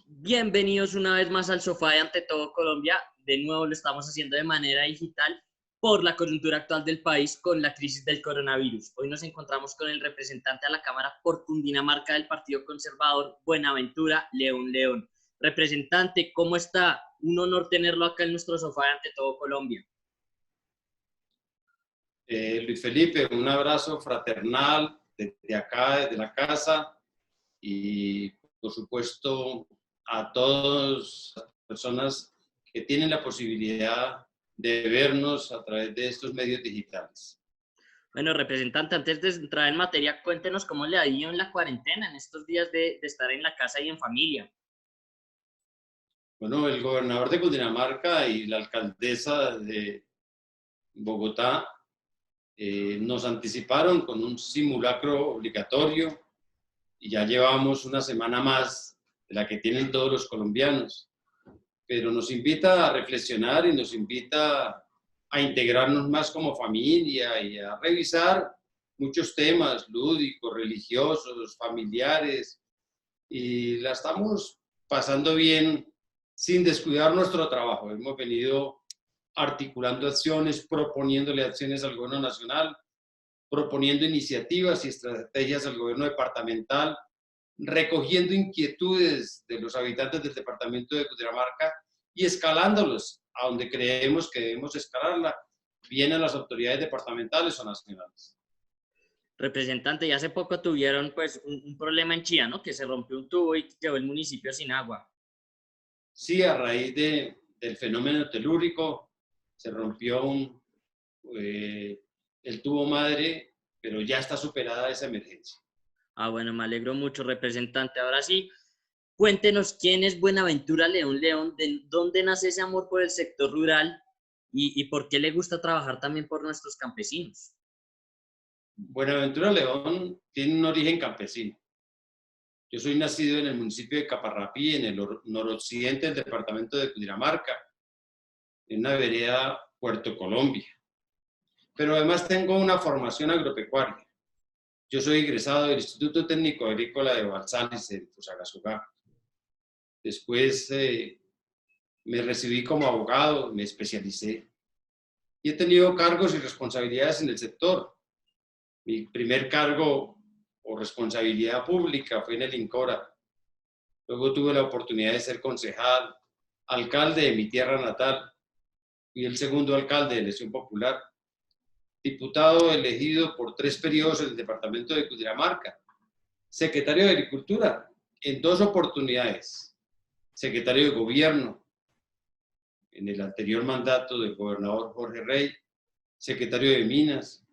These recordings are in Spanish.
Bienvenidos una vez más al sofá de Ante Todo Colombia. De nuevo lo estamos haciendo de manera digital por la coyuntura actual del país con la crisis del coronavirus. Hoy nos encontramos con el representante a la Cámara por Cundinamarca del Partido Conservador, Buenaventura León León. Representante, ¿cómo está? Un honor tenerlo acá en nuestro sofá de Ante Todo Colombia. Luis Felipe, un abrazo fraternal desde acá, desde la casa, y por supuesto a todas las personas que tienen la posibilidad de vernos a través de estos medios digitales. Bueno, representante, antes de entrar en materia, cuéntenos cómo le ha ido en la cuarentena, en estos días de estar en la casa y en familia. Bueno, el gobernador de Cundinamarca y la alcaldesa de Bogotá nos anticiparon con un simulacro obligatorio y ya llevamos una semana más de la que tienen todos los colombianos, pero nos invita a reflexionar y nos invita a integrarnos más como familia y a revisar muchos temas lúdicos, religiosos, familiares, y la estamos pasando bien sin descuidar nuestro trabajo. Hemos venido articulando acciones, proponiéndole acciones al gobierno nacional, proponiendo iniciativas y estrategias al gobierno departamental, recogiendo inquietudes de los habitantes del departamento de Cundinamarca y escalándolos a donde creemos que debemos escalarla, bien a las autoridades departamentales o nacionales. Representante, ya hace poco tuvieron pues un problema en Chía, ¿no? Que se rompió un tubo y quedó el municipio sin agua. Sí, a raíz del fenómeno telúrico se rompió el tubo madre, pero ya está superada esa emergencia. Ah, bueno, me alegro mucho, representante. Ahora sí, cuéntenos quién es Buenaventura León León, de dónde nace ese amor por el sector rural y por qué le gusta trabajar también por nuestros campesinos. Buenaventura León tiene un origen campesino. Yo soy nacido en el municipio de Caparrapí, en el noroccidente del departamento de Cundinamarca, en una vereda Puerto Colombia. Pero además tengo una formación agropecuaria. Yo soy egresado del Instituto Técnico Agrícola de Balsales, en Fusagasugá. Después me recibí como abogado, me especialicé y he tenido cargos y responsabilidades en el sector. Mi primer cargo o responsabilidad pública fue en el INCORA. Luego tuve la oportunidad de ser concejal, alcalde de mi tierra natal y el segundo alcalde de elección popular, diputado elegido por 3 periodos en el departamento de Cundinamarca, secretario de Agricultura en 2 oportunidades, secretario de Gobierno en el anterior mandato del gobernador Jorge Rey, secretario de Minas,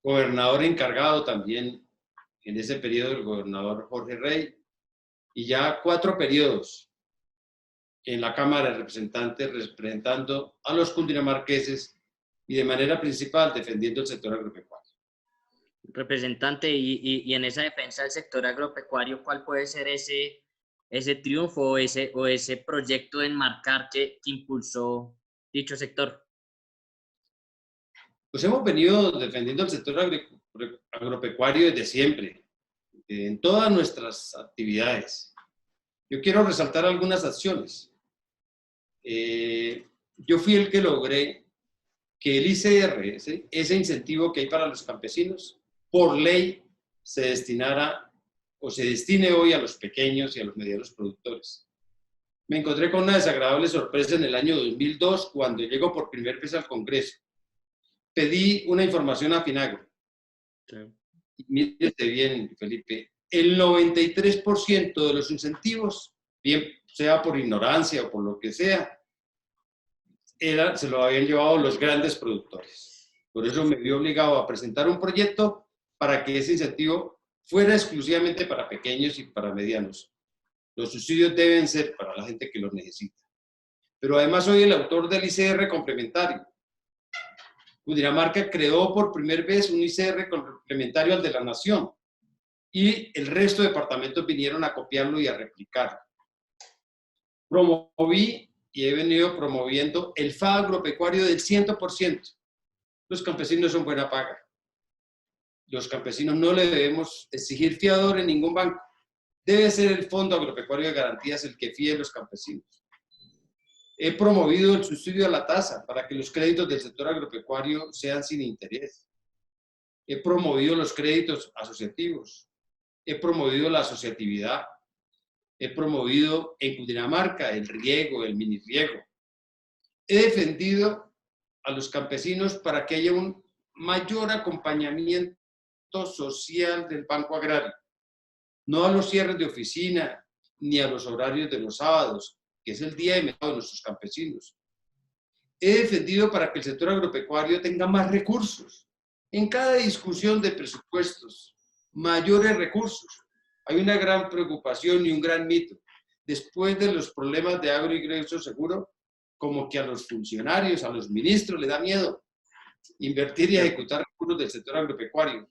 gobernador encargado también en ese periodo del gobernador Jorge Rey, y ya 4 periodos en la Cámara de Representantes representando a los cundinamarqueses y de manera principal defendiendo el sector agropecuario. Representante, y en esa defensa del sector agropecuario, ¿cuál puede ser ese triunfo o ese proyecto de enmarcar que impulsó dicho sector? Pues hemos venido defendiendo el sector agropecuario desde siempre, en todas nuestras actividades. Yo quiero resaltar algunas acciones. Yo fui el que logré que el ICR, ese incentivo que hay para los campesinos, por ley se destinara o se destine hoy a los pequeños y a los medianos productores. Me encontré con una desagradable sorpresa en el año 2002 cuando llego por primera vez al Congreso. Pedí una información a Finagro. Sí. Y mírese bien, Felipe, el 93% de los incentivos, bien sea por ignorancia o por lo que sea, se lo habían llevado los grandes productores. Por eso me vi obligado a presentar un proyecto para que ese incentivo fuera exclusivamente para pequeños y para medianos. Los subsidios deben ser para la gente que los necesita. Pero además soy el autor del ICR complementario. Cundinamarca creó por primera vez un ICR complementario al de la nación y el resto de departamentos vinieron a copiarlo y a replicarlo. Promoví y he venido promoviendo el FA agropecuario del 100%. Los campesinos son buena paga. Los campesinos no le debemos exigir fiador en ningún banco. debe ser el Fondo Agropecuario de Garantías el que fíe a los campesinos. He promovido el subsidio a la tasa para que los créditos del sector agropecuario sean sin interés. He promovido los créditos asociativos. He promovido la asociatividad. He promovido en Cundinamarca el riego, el miniriego. He defendido a los campesinos para que haya un mayor acompañamiento social del Banco Agrario. No a los cierres de oficina, ni a los horarios de los sábados, que es el día de mercado de nuestros campesinos. He defendido para que el sector agropecuario tenga más recursos. En cada discusión de presupuestos, mayores recursos. Hay una gran preocupación y un gran mito. Después de los problemas de agroingreso seguro, como que a los funcionarios, a los ministros les da miedo invertir y ejecutar recursos del sector agropecuario.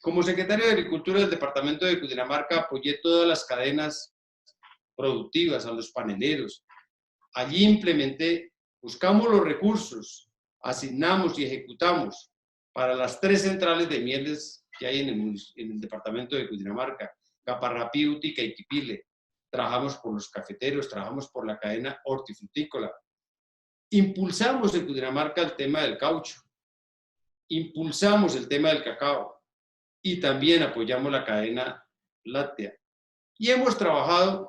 Como secretario de Agricultura del departamento de Cundinamarca, apoyé todas las cadenas productivas, a los paneleros. Allí implementé, buscamos los recursos, asignamos y ejecutamos para las 3 centrales de mieles que hay en el departamento de Cundinamarca, Caparrapí, Útica y Quipile. Trabajamos por los cafeteros, trabajamos por la cadena hortifrutícola. Impulsamos en Cundinamarca el tema del caucho, impulsamos el tema del cacao y también apoyamos la cadena láctea. Y hemos trabajado,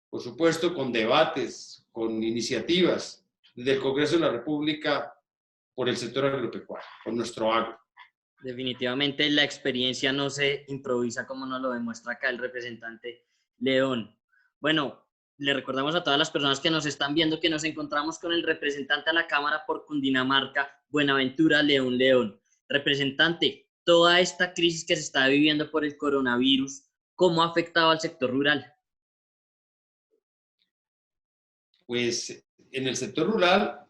por supuesto, con debates, con iniciativas desde el Congreso de la República por el sector agropecuario, por nuestro agro. Definitivamente la experiencia no se improvisa como nos lo demuestra acá el representante León. Bueno, le recordamos a todas las personas que nos están viendo que nos encontramos con el representante a la Cámara por Cundinamarca, Buenaventura León León. Representante, toda esta crisis que se está viviendo por el coronavirus, ¿cómo ha afectado al sector rural? Pues en el sector rural,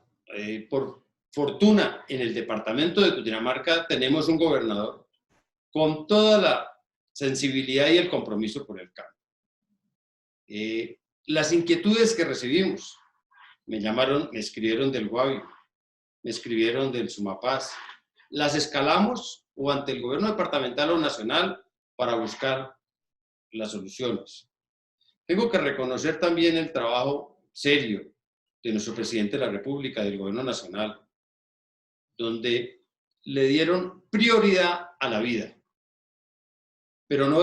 por fortuna, en el departamento de Cundinamarca tenemos un gobernador con toda la sensibilidad y el compromiso por el cambio. Las inquietudes que recibimos, me llamaron, me escribieron del Guavio, me escribieron del Sumapaz, las escalamos o ante el gobierno departamental o nacional para buscar las soluciones. Tengo que reconocer también el trabajo serio de nuestro presidente de la República, del gobierno nacional, donde le dieron prioridad a la vida. Pero no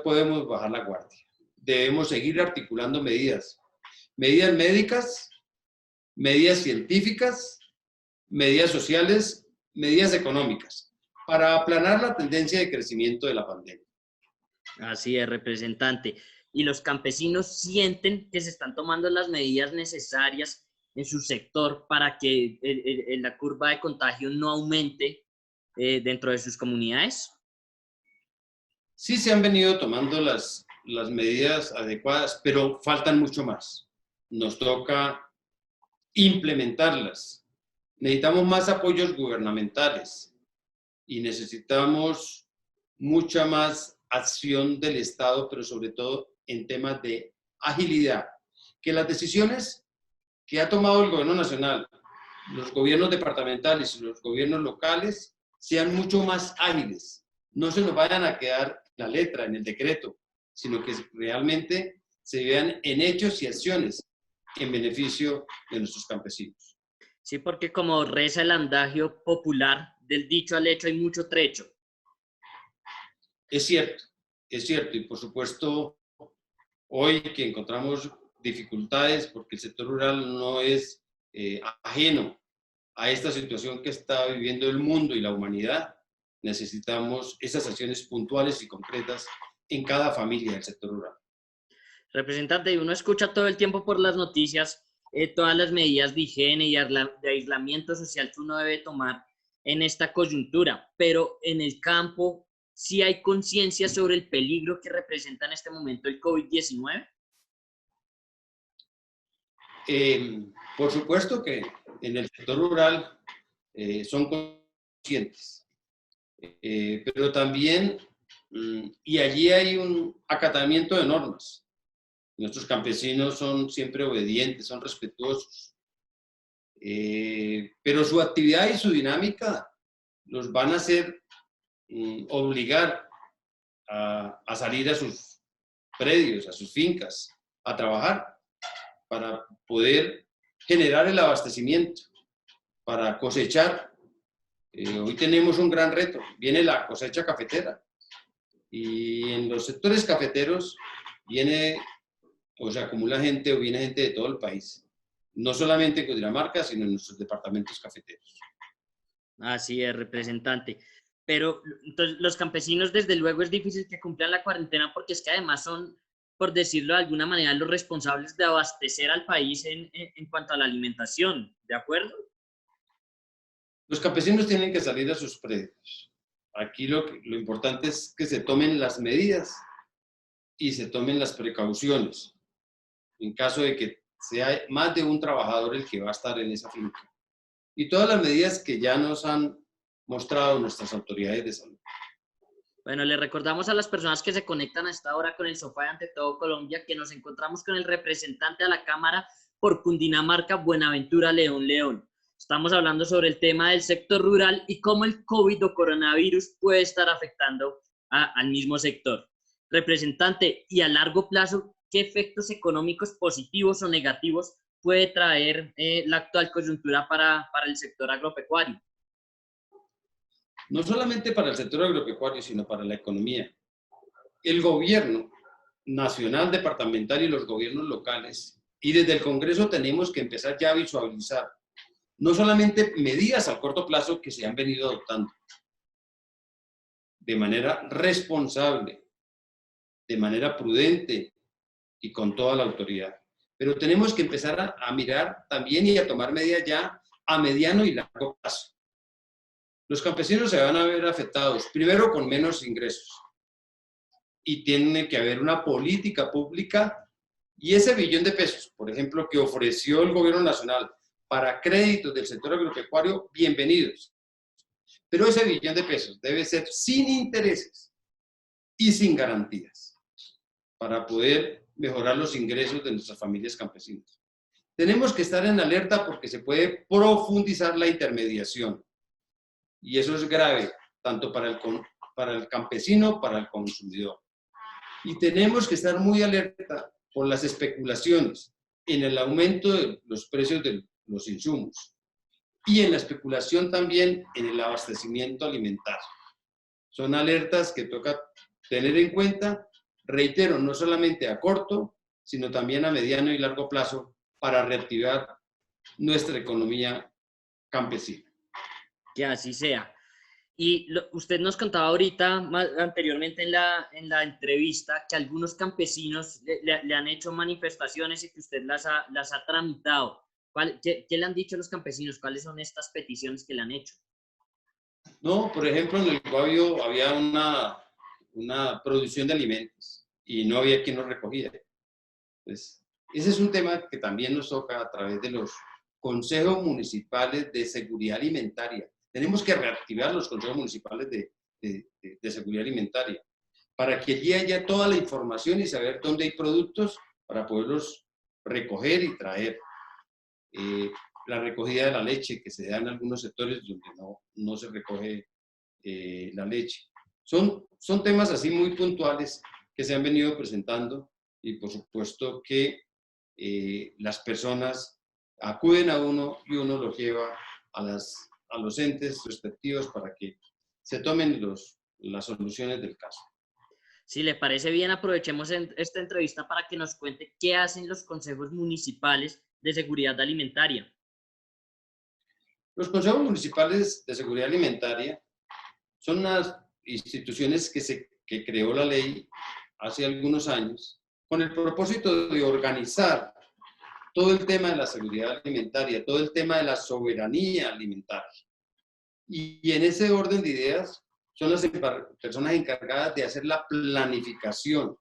podemos bajar la guardia. Debemos seguir articulando medidas médicas, medidas científicas, medidas sociales, medidas económicas, para aplanar la tendencia de crecimiento de la pandemia. Así es, representante. ¿Y los campesinos sienten que se están tomando las medidas necesarias en su sector para que la curva de contagio no aumente dentro de sus comunidades? Sí se han venido tomando las medidas adecuadas, pero faltan mucho más. Nos toca implementarlas. Necesitamos más apoyos gubernamentales y necesitamos mucha más acción del Estado, pero sobre todo en temas de agilidad. Que las decisiones que ha tomado el gobierno nacional, los gobiernos departamentales y los gobiernos locales sean mucho más ágiles. No se nos vayan a quedar en la letra, en el decreto, sino que realmente se vean en hechos y acciones en beneficio de nuestros campesinos. Sí, porque como reza el andagio popular, del dicho al hecho hay mucho trecho. Es cierto, y por supuesto, hoy que encontramos dificultades, porque el sector rural no es ajeno a esta situación que está viviendo el mundo y la humanidad, necesitamos esas acciones puntuales y concretas en cada familia del sector rural. Representante, uno escucha todo el tiempo por las noticias todas las medidas de higiene y de aislamiento social que uno debe tomar en esta coyuntura, pero en el campo sí hay conciencia sobre el peligro que representa en este momento el COVID-19. Por supuesto que en el sector rural son conscientes, pero también, y allí hay un acatamiento de normas. Nuestros campesinos son siempre obedientes, son respetuosos, pero su actividad y su dinámica los van a hacer obligar a salir a sus predios, a sus fincas, a trabajar para poder generar el abastecimiento, para cosechar. Hoy tenemos un gran reto, viene la cosecha cafetera y en los sectores cafeteros viene o se acumula gente o viene gente de todo el país, no solamente en Cundinamarca, sino en nuestros departamentos cafeteros. Así es, representante. Pero entonces, los campesinos, desde luego, es difícil que cumplan la cuarentena porque es que además son, por decirlo de alguna manera, los responsables de abastecer al país en cuanto a la alimentación, ¿de acuerdo? Los campesinos tienen que salir a sus predios. Aquí lo importante es que se tomen las medidas y se tomen las precauciones en caso de que sea más de un trabajador el que va a estar en esa finca. Y todas las medidas que ya nos han mostrado nuestras autoridades de salud. Bueno, le recordamos a las personas que se conectan a esta hora con el Sofá de Ante Todo Colombia que nos encontramos con el representante a la Cámara por Cundinamarca, Buenaventura León León. Estamos hablando sobre el tema del sector rural y cómo el COVID o coronavirus puede estar afectando al mismo sector. Representante, y a largo plazo, ¿qué efectos económicos positivos o negativos puede traer la actual coyuntura para el sector agropecuario? No solamente para el sector agropecuario, sino para la economía. El gobierno nacional, departamental y los gobiernos locales, y desde el Congreso tenemos que empezar ya a visualizar no solamente medidas a corto plazo que se han venido adoptando de manera responsable, de manera prudente y con toda la autoridad, pero tenemos que empezar a mirar también y a tomar medidas ya a mediano y largo plazo. Los campesinos se van a ver afectados, primero con menos ingresos, y tiene que haber una política pública, y ese billón de pesos, por ejemplo, que ofreció el gobierno nacional para créditos del sector agropecuario, bienvenidos. Pero ese billón de pesos debe ser sin intereses y sin garantías para poder mejorar los ingresos de nuestras familias campesinas. Tenemos que estar en alerta porque se puede profundizar la intermediación. Y eso es grave, tanto para el campesino, para el consumidor. Y tenemos que estar muy alerta por las especulaciones en el aumento de los precios de los insumos y en la especulación también en el abastecimiento alimentario. Son alertas que toca tener en cuenta, reitero, no solamente a corto, sino también a mediano y largo plazo para reactivar nuestra economía campesina. Que así sea. Y usted nos contaba ahorita, anteriormente en la entrevista, que algunos campesinos le han hecho manifestaciones y que usted las ha tramitado. ¿Qué le han dicho los campesinos? ¿Cuáles son estas peticiones que le han hecho? No, por ejemplo, en el Guavio había una producción de alimentos y no había quien los recogía. Pues, ese es un tema que también nos toca a través de los consejos municipales de seguridad alimentaria. Tenemos que reactivar los consejos municipales de seguridad alimentaria para que allí haya toda la información y saber dónde hay productos para poderlos recoger y traer. La recogida de la leche que se da en algunos sectores donde no se recoge la leche. Son temas así muy puntuales que se han venido presentando y por supuesto que las personas acuden a uno y uno los lleva a los entes respectivos para que se tomen las soluciones del caso. Si le parece bien, aprovechemos esta entrevista para que nos cuente qué hacen los consejos municipales de seguridad alimentaria. Los consejos municipales de seguridad alimentaria son unas instituciones que creó la ley hace algunos años con el propósito de organizar todo el tema de la seguridad alimentaria, todo el tema de la soberanía alimentaria. Y en ese orden de ideas son las personas encargadas de hacer la planificación,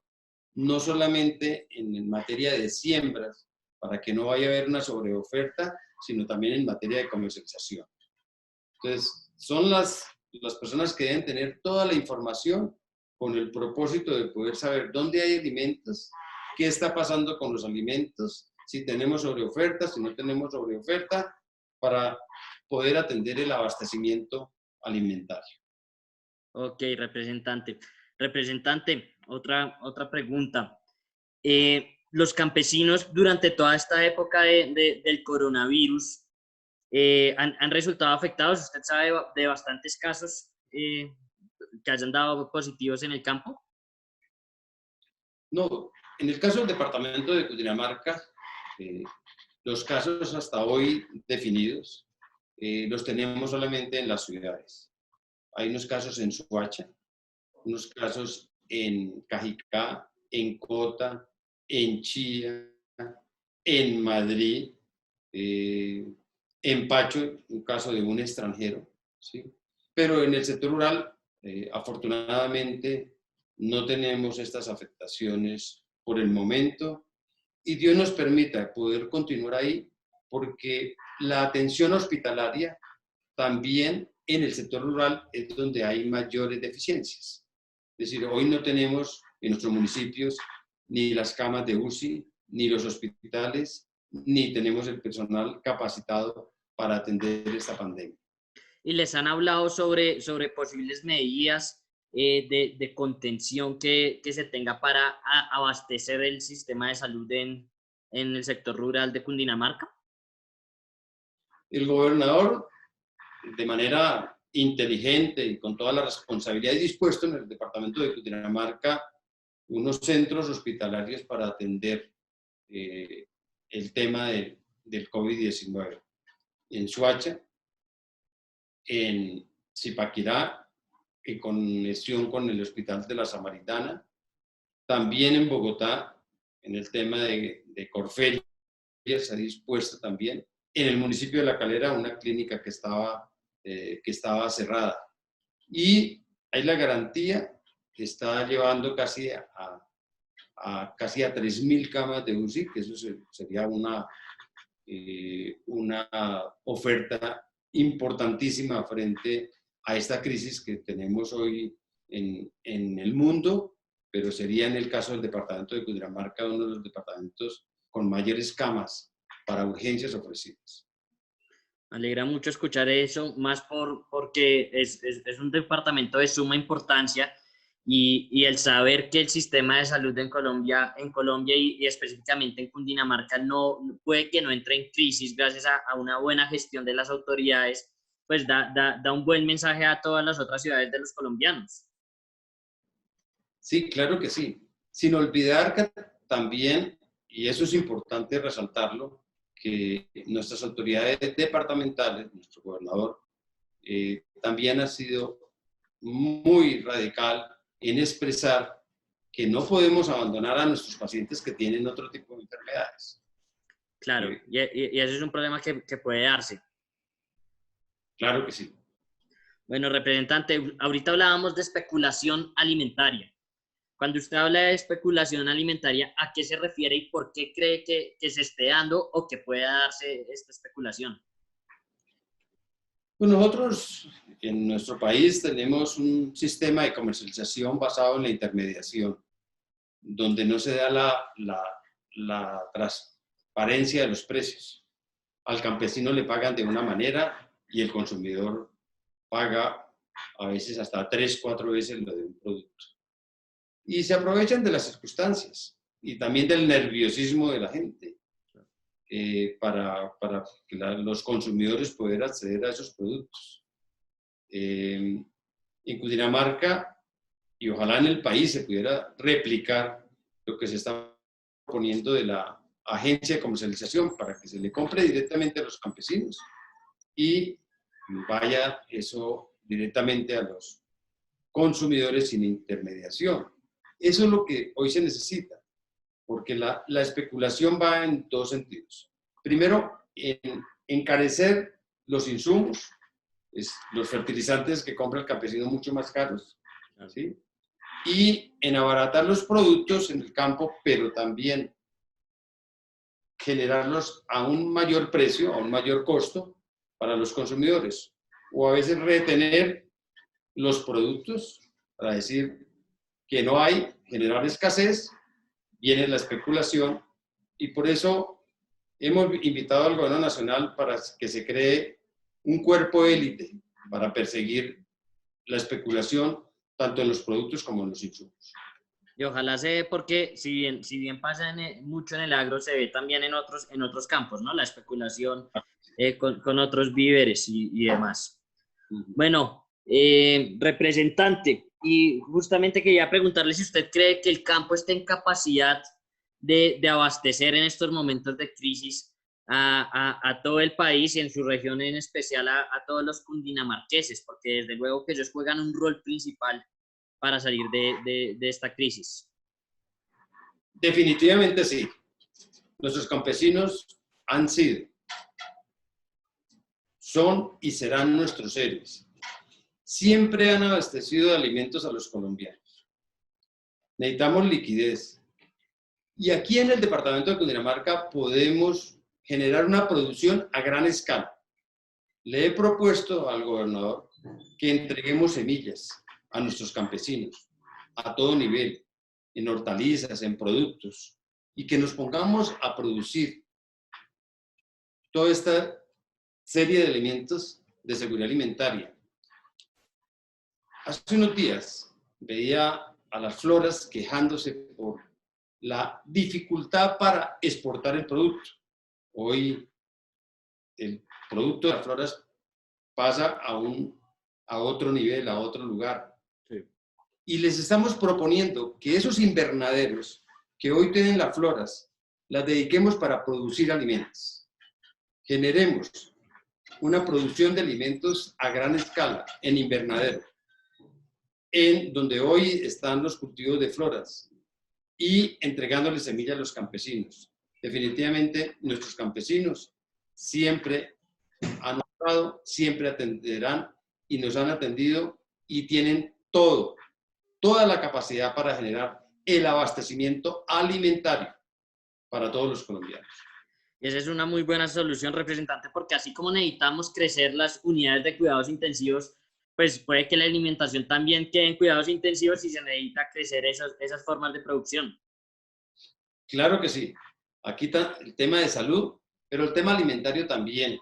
no solamente en materia de siembras, para que no vaya a haber una sobreoferta, sino también en materia de comercialización. Entonces, son las personas que deben tener toda la información con el propósito de poder saber dónde hay alimentos, qué está pasando con los alimentos, si tenemos sobreoferta, si no tenemos sobreoferta, para poder atender el abastecimiento alimentario. Ok, representante. Representante, otra pregunta. Los campesinos durante toda esta época del coronavirus han resultado afectados. ¿Usted sabe de bastantes casos que hayan dado positivos en el campo? No, en el caso del departamento de Cundinamarca, los casos hasta hoy definidos los tenemos solamente en las ciudades. Hay unos casos en Soacha, unos casos en Cajicá, en Cota, en Chía, en Madrid, en Pacho, un caso de un extranjero, ¿sí? Pero en el sector rural, afortunadamente, no tenemos estas afectaciones por el momento y Dios nos permita poder continuar ahí porque la atención hospitalaria también en el sector rural es donde hay mayores deficiencias. Es decir, hoy no tenemos en nuestros municipios ni las camas de UCI, ni los hospitales, ni tenemos el personal capacitado para atender esta pandemia. ¿Y les han hablado sobre posibles medidas de contención que se tenga para abastecer el sistema de salud en el sector rural de Cundinamarca? El gobernador, de manera inteligente y con toda la responsabilidad, y dispuesto en el departamento de Cundinamarca unos centros hospitalarios para atender el tema del COVID-19. En Soacha, en Zipaquirá, en conexión con el Hospital de la Samaritana, también en Bogotá, en el tema de Corferia, se ha dispuesto también, en el municipio de La Calera, una clínica que estaba cerrada. Y hay la garantía que está llevando casi a 3.000 camas de UCI, que eso sería una oferta importantísima frente a esta crisis que tenemos hoy en el mundo, pero sería en el caso del departamento de Cundinamarca uno de los departamentos con mayores camas para urgencias ofrecidas. Me alegra mucho escuchar eso, más porque es un departamento de suma importancia y el saber que el sistema de salud en Colombia y específicamente en Cundinamarca puede que no entre en crisis gracias a una buena gestión de las autoridades, pues da un buen mensaje a todas las otras ciudades de los colombianos. Sí, claro que sí. Sin olvidar que también, y eso es importante resaltarlo, que nuestras autoridades departamentales, nuestro gobernador, también ha sido muy radical en expresar que no podemos abandonar a nuestros pacientes que tienen otro tipo de enfermedades. Claro, y ese es un problema que puede darse. Claro que sí. Bueno, representante, ahorita hablábamos de especulación alimentaria. Cuando usted habla de especulación alimentaria, ¿a qué se refiere y por qué cree que se esté dando o que pueda darse esta especulación? Pues nosotros en nuestro país tenemos un sistema de comercialización basado en la intermediación, donde no se da la transparencia de los precios. Al campesino le pagan de una manera y el consumidor paga a veces hasta 3, 4 veces lo de un producto. Y se aprovechan de las circunstancias y también del nerviosismo de la gente para que los consumidores puedan acceder a esos productos. En Cundinamarca, y ojalá en el país se pudiera replicar lo que se está poniendo de la agencia de comercialización para que se le compre directamente a los campesinos y vaya eso directamente a los consumidores sin intermediación. Eso es lo que hoy se necesita, porque la especulación va en dos sentidos. Primero, en encarecer los insumos, los fertilizantes que compra el campesino mucho más caros, ¿sí? Y en abaratar los productos en el campo, pero también generarlos a un mayor precio, a un mayor costo para los consumidores, o a veces retener los productos para decir que no hay, generar escasez, viene la especulación y por eso hemos invitado al gobierno nacional para que se cree un cuerpo élite para perseguir la especulación tanto en los productos como en los insumos. Y ojalá se dé porque si bien pasa mucho en el agro, se ve también en otros campos, ¿no? La especulación con otros víveres y demás. Bueno, representante, y justamente quería preguntarle si usted cree que el campo está en capacidad de abastecer en estos momentos de crisis a todo el país y en su región en especial a todos los cundinamarqueses, porque desde luego que ellos juegan un rol principal para salir de esta crisis. Definitivamente sí. Nuestros campesinos han sido, son y serán nuestros héroes. Siempre han abastecido de alimentos a los colombianos. Necesitamos liquidez. Y aquí en el departamento de Cundinamarca podemos generar una producción a gran escala. Le he propuesto al gobernador que entreguemos semillas a nuestros campesinos a todo nivel, en hortalizas, en productos, y que nos pongamos a producir toda esta serie de alimentos de seguridad alimentaria. Hace unos días veía a las floras quejándose por la dificultad para exportar el producto. Hoy el producto de las floras pasa a otro nivel, a otro lugar. Sí. Y les estamos proponiendo que esos invernaderos que hoy tienen las floras, las dediquemos para producir alimentos. Generemos una producción de alimentos a gran escala en invernadero, en donde hoy están los cultivos de floras y entregándoles semillas a los campesinos. Definitivamente nuestros campesinos siempre han honrado, siempre atenderán y nos han atendido y tienen toda la capacidad para generar el abastecimiento alimentario para todos los colombianos. Esa es una muy buena solución, representante, porque así como necesitamos crecer las unidades de cuidados intensivos, pues puede que la alimentación también quede en cuidados intensivos y se necesita crecer esas formas de producción. Claro que sí. Aquí está el tema de salud, pero el tema alimentario también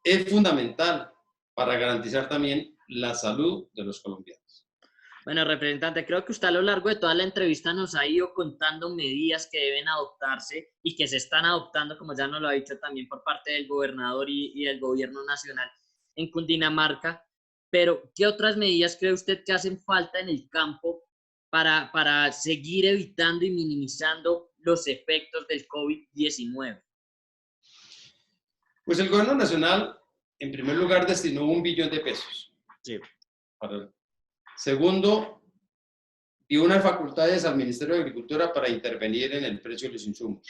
es fundamental para garantizar también la salud de los colombianos. Bueno, representante, creo que usted a lo largo de toda la entrevista nos ha ido contando medidas que deben adoptarse y que se están adoptando, como ya nos lo ha dicho también por parte del gobernador y del gobierno nacional en Cundinamarca. Pero, ¿qué otras medidas cree usted que hacen falta en el campo para seguir evitando y minimizando los efectos del COVID-19? Pues el gobierno nacional, en primer lugar, destinó 1 billón de pesos. Sí. Segundo, dio unas facultades al Ministerio de Agricultura para intervenir en el precio de los insumos.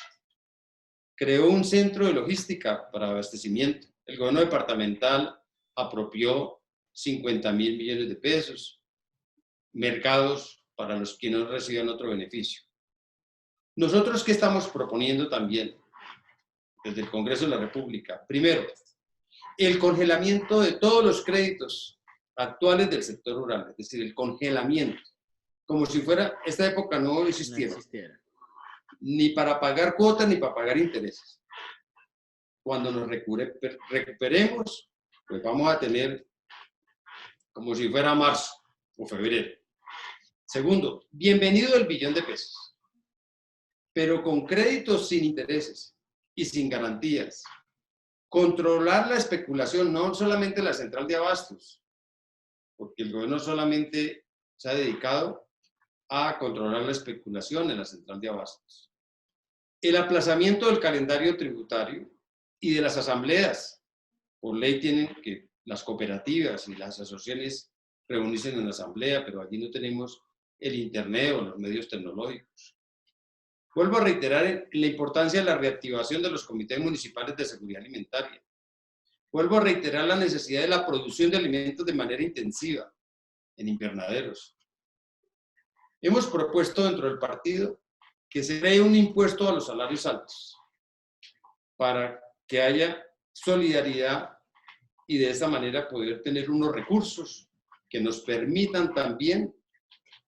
Creó un centro de logística para abastecimiento. El gobierno departamental apropió 50.000 millones de pesos. Mercados para los que no reciban otro beneficio. Nosotros, ¿qué estamos proponiendo también desde el Congreso de la República? Primero, el congelamiento de todos los créditos actuales del sector rural, es decir, el congelamiento, como si fuera, esta época no existiera, ni para pagar cuotas ni para pagar intereses. Cuando nos recuperemos, pues vamos a tener como si fuera marzo o febrero. Segundo, bienvenido el billón de pesos, pero con créditos sin intereses y sin garantías. Controlar la especulación, no solamente la central de abastos, porque el gobierno solamente se ha dedicado a controlar la especulación en la central de abastos. El aplazamiento del calendario tributario y de las asambleas. Por ley tienen que las cooperativas y las asociaciones reunirse en la asamblea, pero allí no tenemos el internet o los medios tecnológicos. Vuelvo a reiterar la importancia de la reactivación de los comités municipales de seguridad alimentaria. Vuelvo a reiterar la necesidad de la producción de alimentos de manera intensiva en invernaderos. Hemos propuesto dentro del partido que se cree un impuesto a los salarios altos para que haya solidaridad y de esta manera poder tener unos recursos que nos permitan también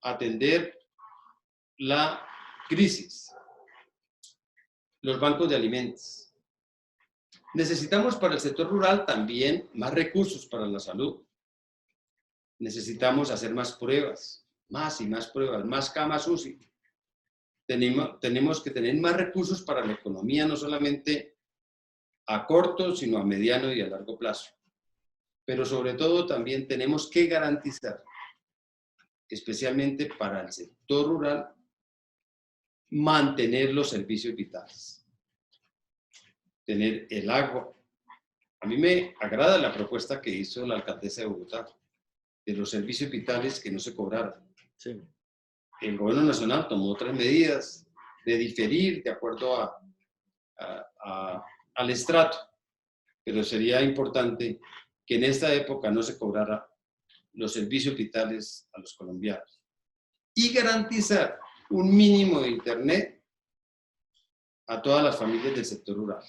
atender la crisis. Los bancos de alimentos. Necesitamos para el sector rural también más recursos para la salud. Necesitamos hacer más pruebas. más y más pruebas, más camas UCI. Tenemos que tener más recursos para la economía, no solamente a corto, sino a mediano y a largo plazo. Pero sobre todo también tenemos que garantizar, especialmente para el sector rural, mantener los servicios vitales. Tener el agua. A mí me agrada la propuesta que hizo la alcaldesa de Bogotá, de los servicios vitales que no se cobraran. Sí. El gobierno nacional tomó otras medidas de diferir de acuerdo al estrato, pero sería importante que en esta época no se cobrara los servicios vitales a los colombianos y garantizar un mínimo de internet a todas las familias del sector rural,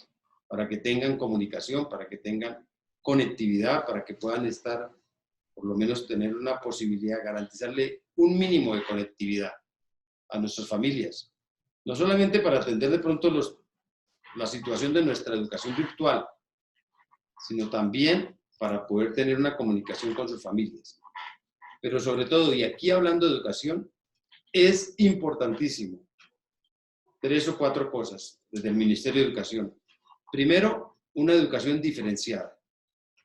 para que tengan comunicación, para que tengan conectividad, para que puedan estar, por lo menos tener una posibilidad, garantizarle un mínimo de conectividad a nuestras familias. No solamente para atender de pronto la situación de nuestra educación virtual, sino también para poder tener una comunicación con sus familias. Pero sobre todo, y aquí hablando de educación, es importantísimo 3 o 4 cosas desde el Ministerio de Educación. Primero, una educación diferenciada.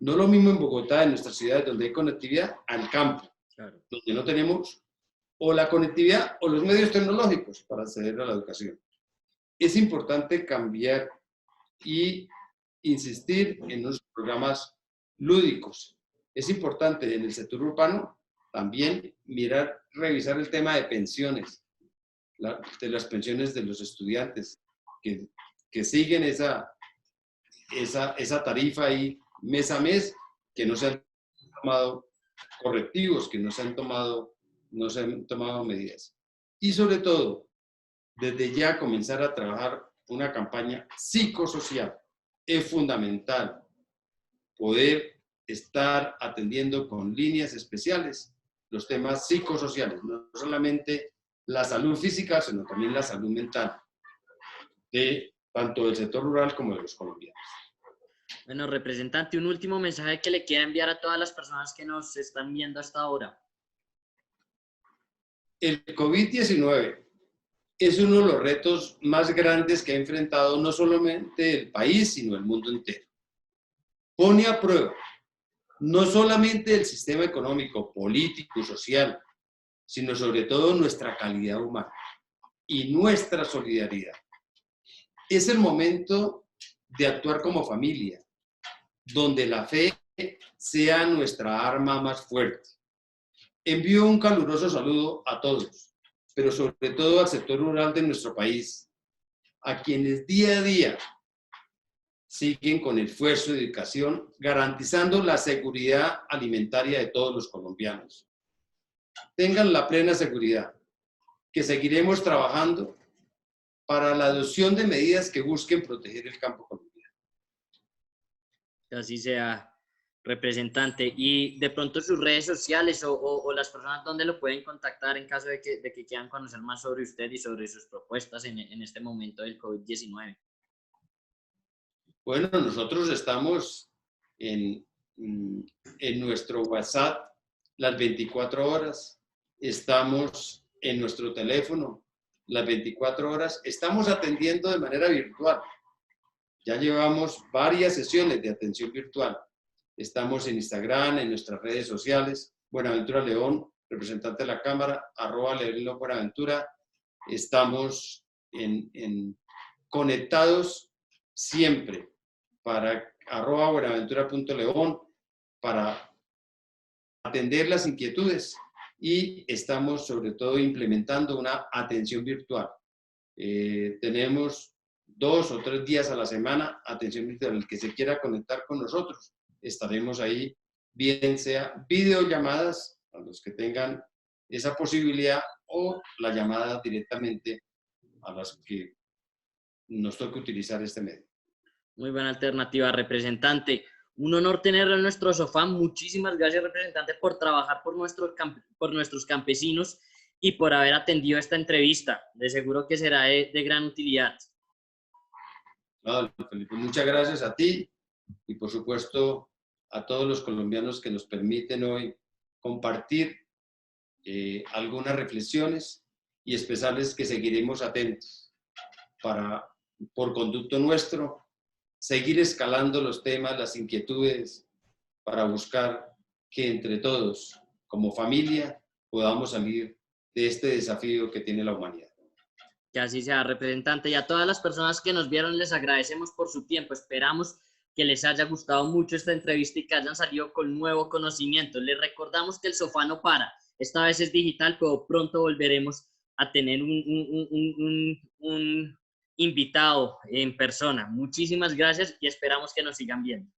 No lo mismo en Bogotá, en nuestras ciudades donde hay conectividad, al campo, claro, donde no tenemos o la conectividad o los medios tecnológicos para acceder a la educación. Es importante cambiar y insistir en los programas lúdicos. Es importante en el sector urbano también revisar el tema de pensiones, de las pensiones de los estudiantes, que siguen esa tarifa ahí mes a mes, que no se han tomado correctivos, que no se han tomado medidas. Y sobre todo, desde ya comenzar a trabajar una campaña psicosocial. Es fundamental poder estar atendiendo con líneas especiales los temas psicosociales, no solamente la salud física, sino también la salud mental, de tanto del sector rural como de los colombianos. Bueno, representante, un último mensaje que le quiera enviar a todas las personas que nos están viendo hasta ahora. El COVID-19 es uno de los retos más grandes que ha enfrentado no solamente el país, sino el mundo entero. Pone a prueba no solamente el sistema económico, político, social, sino sobre todo nuestra calidad humana y nuestra solidaridad. Es el momento de actuar como familia, donde la fe sea nuestra arma más fuerte. Envío un caluroso saludo a todos, pero sobre todo al sector rural de nuestro país, a quienes día a día siguen con el esfuerzo de educación, garantizando la seguridad alimentaria de todos los colombianos. Tengan la plena seguridad que seguiremos trabajando para la adopción de medidas que busquen proteger el campo colombiano. Que así sea, representante. Y de pronto sus redes sociales o las personas donde lo pueden contactar en caso de que quieran conocer más sobre usted y sobre sus propuestas en este momento del COVID-19. Bueno, nosotros estamos en nuestro WhatsApp las 24 horas, estamos en nuestro teléfono las 24 horas, estamos atendiendo de manera virtual. Ya llevamos varias sesiones de atención virtual. Estamos en Instagram, en nuestras redes sociales, Buenaventura León, representante de la Cámara, @León Buenaventura. Estamos conectados siempre para @buenaventura.león para atender las inquietudes y estamos sobre todo implementando una atención virtual. Tenemos 2 o 3 días a la semana atención virtual. El que se quiera conectar con nosotros, estaremos ahí, bien sea videollamadas a los que tengan esa posibilidad o la llamada directamente a las que nos toque utilizar este medio. Muy buena alternativa, representante. Un honor tenerlo en nuestro sofá. Muchísimas gracias, representante, por trabajar por nuestros campesinos y por haber atendido esta entrevista. De seguro que será de gran utilidad. No, Felipe, muchas gracias a ti y por supuesto a todos los colombianos que nos permiten hoy compartir algunas reflexiones y expresarles que seguiremos atentos para, por conducto nuestro, seguir escalando los temas, las inquietudes, para buscar que entre todos, como familia, podamos salir de este desafío que tiene la humanidad. Que así sea, representante. Y a todas las personas que nos vieron les agradecemos por su tiempo. Esperamos que les haya gustado mucho esta entrevista y que hayan salido con nuevo conocimiento. Les recordamos que el sofá no para. Esta vez es digital, pero pronto volveremos a tener un invitado en persona. Muchísimas gracias y esperamos que nos sigan viendo.